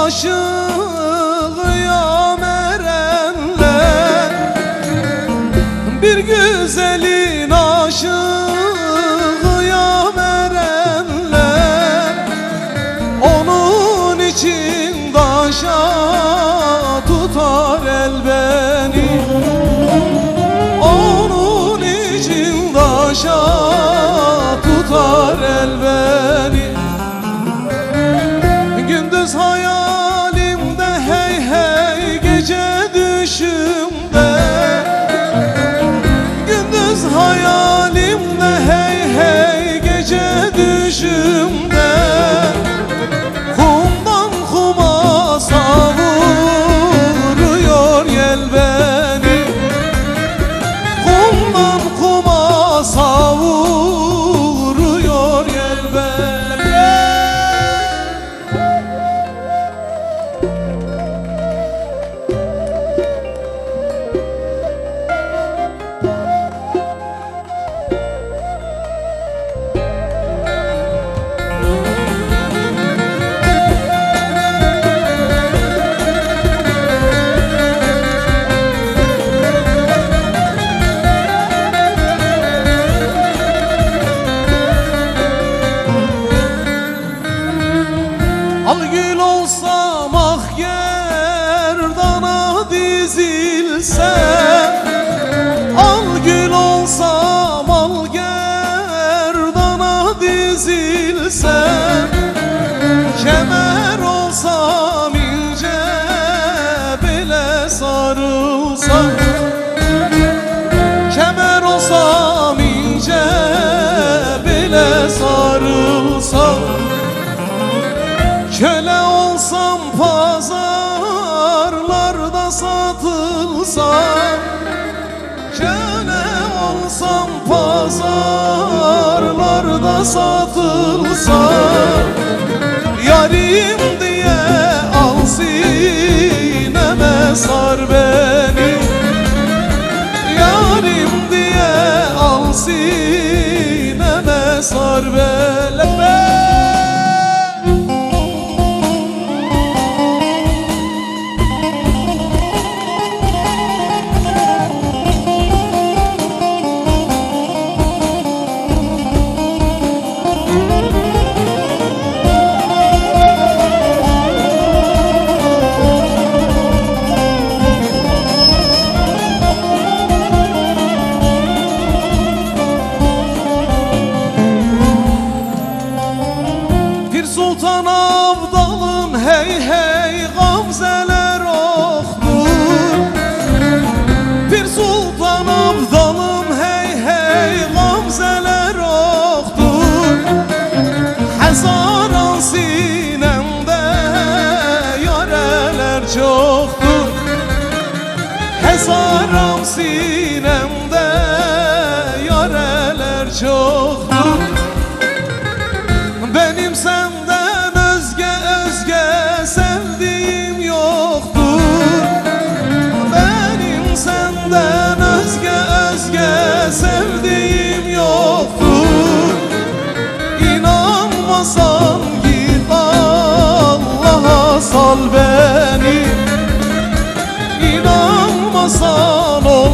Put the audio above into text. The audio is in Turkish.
aşığıyam erenler, bir güzelin aşığıyam erenler. Onun için daşa tutar el beni, onun için daşa tutar el beni. Gündüz hayalimde hey hey, gece düşümde. Gündüz hayalimde hey hey, gece düşümde. Kumdan kuma savuruyor yel beni, kumdan kuma savuruyor yel beni. Al gül olsam ah gerdana dizilsem, al gül olsam al gerdana dizilsem, kemer olsam ince bile sarılsam, kemer olsam ince bile sarılsam, köle olsam pazarlarda satılsam, köle olsam pazarlarda satılsam, yarim diye al sineme sar beni, yarim diye al sineme sar beni. Sultan Abdal'ın hey hey gamzeler oktur, Pir Sultan Abdal'ım hey hey gamzeler oktur. Hezaran sinemde yareler çoktur, hezaran sinemde yareler çoktur. Benim senden özge sevdiğim yoktur, benim senden özge sevdiğim yoktur. İnanmasan git Allah'a sal beni, İnanmasan o